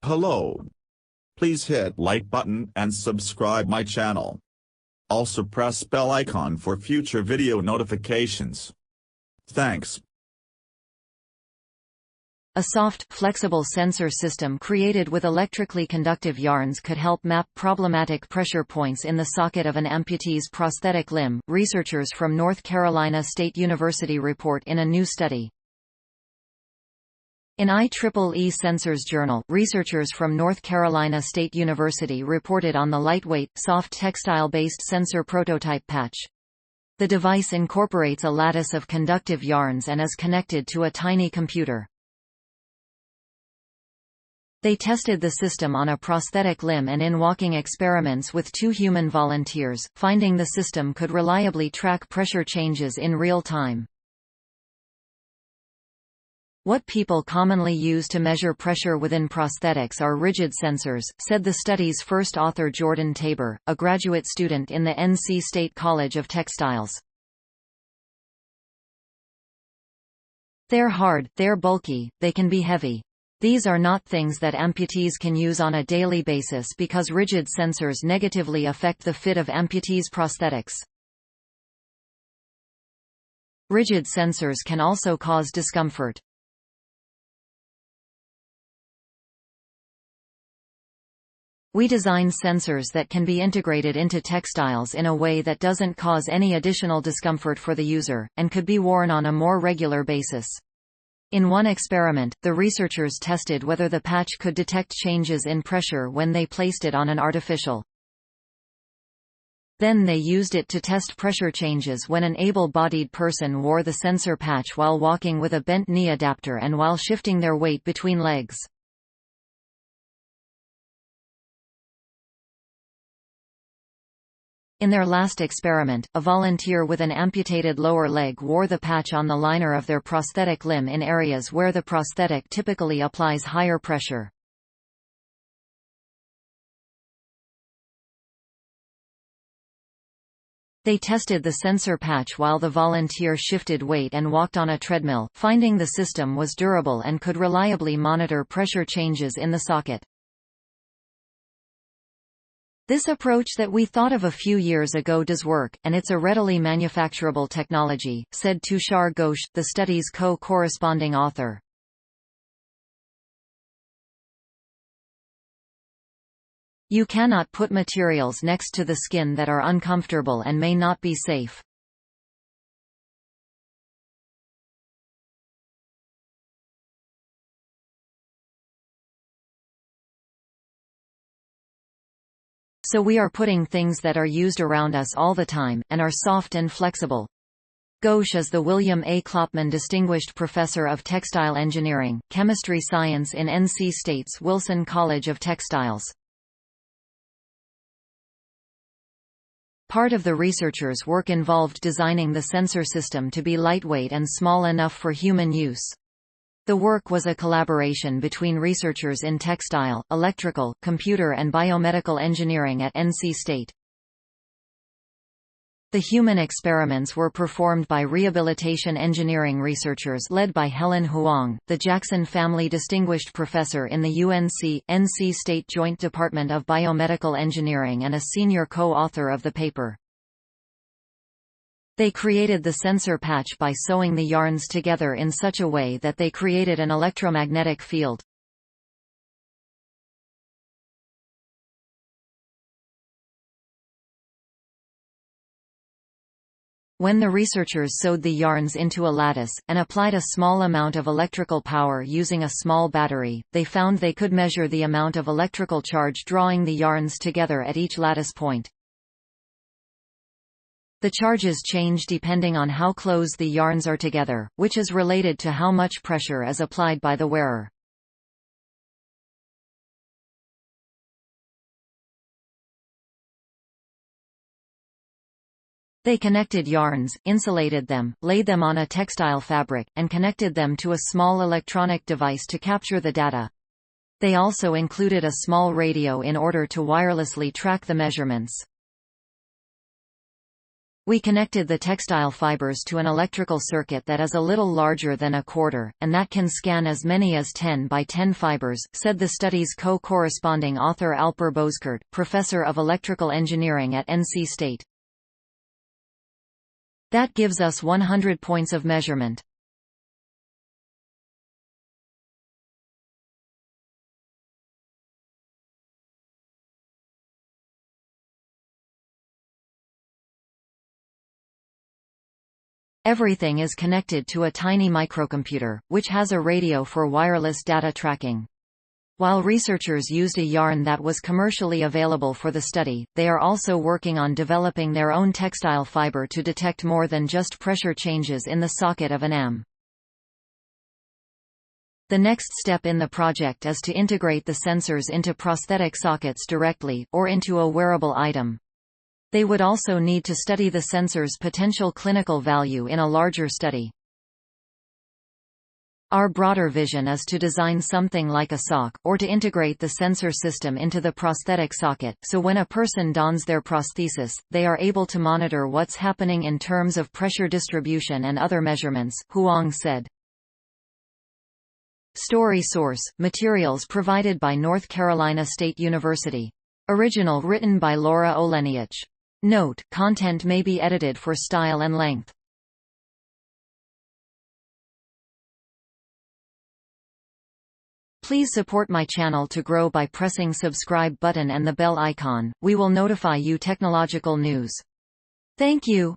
Hello. Please hit like button and subscribe my channel. Also press bell icon for future video notifications. Thanks. A soft, flexible sensor system created with electrically conductive yarns could help map problematic pressure points in the socket of an amputee's prosthetic limb, researchers from North Carolina State University report in a new study. In IEEE Sensors Journal, researchers from North Carolina State University reported on the lightweight, soft textile-based sensor prototype patch. The device incorporates a lattice of conductive yarns and is connected to a tiny computer. They tested the system on a prosthetic limb and in walking experiments with 2 human volunteers, finding the system could reliably track pressure changes in real time. What people commonly use to measure pressure within prosthetics are rigid sensors, said the study's first author Jordan Tabor, a graduate student in the NC State College of Textiles. They're hard, they're bulky, they can be heavy. These are not things that amputees can use on a daily basis because rigid sensors negatively affect the fit of amputees' prosthetics. Rigid sensors can also cause discomfort. We design sensors that can be integrated into textiles in a way that doesn't cause any additional discomfort for the user, and could be worn on a more regular basis. In one experiment, the researchers tested whether the patch could detect changes in pressure when they placed it on an artificial. Then they used it to test pressure changes when an able-bodied person wore the sensor patch while walking with a bent knee adapter and while shifting their weight between legs. In their last experiment, a volunteer with an amputated lower leg wore the patch on the liner of their prosthetic limb in areas where the prosthetic typically applies higher pressure. They tested the sensor patch while the volunteer shifted weight and walked on a treadmill, finding the system was durable and could reliably monitor pressure changes in the socket. This approach that we thought of a few years ago does work, and it's a readily manufacturable technology, said Tushar Ghosh, the study's co-corresponding author. You cannot put materials next to the skin that are uncomfortable and may not be safe. So we are putting things that are used around us all the time, and are soft and flexible. Ghosh is the William A. Klopman Distinguished Professor of Textile Engineering, Chemistry Science in NC State's Wilson College of Textiles. Part of the researchers' work involved designing the sensor system to be lightweight and small enough for human use. The work was a collaboration between researchers in textile, electrical, computer and biomedical engineering at NC State. The human experiments were performed by rehabilitation engineering researchers led by Helen Huang, the Jackson Family Distinguished Professor in the UNC-NC State Joint Department of Biomedical Engineering and a senior co-author of the paper. They created the sensor patch by sewing the yarns together in such a way that they created an electromagnetic field. When the researchers sewed the yarns into a lattice, and applied a small amount of electrical power using a small battery, they found they could measure the amount of electrical charge drawing the yarns together at each lattice point. The charges change depending on how close the yarns are together, which is related to how much pressure is applied by the wearer. They connected yarns, insulated them, laid them on a textile fabric, and connected them to a small electronic device to capture the data. They also included a small radio in order to wirelessly track the measurements. We connected the textile fibers to an electrical circuit that is a little larger than a quarter, and that can scan as many as 10 by 10 fibers, said the study's co-corresponding author Alper Bozkurt, professor of electrical engineering at NC State. That gives us 100 points of measurement. Everything is connected to a tiny microcomputer, which has a radio for wireless data tracking. While researchers used a yarn that was commercially available for the study, they are also working on developing their own textile fiber to detect more than just pressure changes in the socket of an AM. The next step in the project is to integrate the sensors into prosthetic sockets directly, or into a wearable item. They would also need to study the sensor's potential clinical value in a larger study. Our broader vision is to design something like a sock, or to integrate the sensor system into the prosthetic socket, so when a person dons their prosthesis, they are able to monitor what's happening in terms of pressure distribution and other measurements, Huang said. Story source: materials provided by North Carolina State University. Original written by Laura Oleniich. Note: content may be edited for style and length. Please support my channel to grow by pressing subscribe button and the bell icon. We will notify you technological news. Thank you.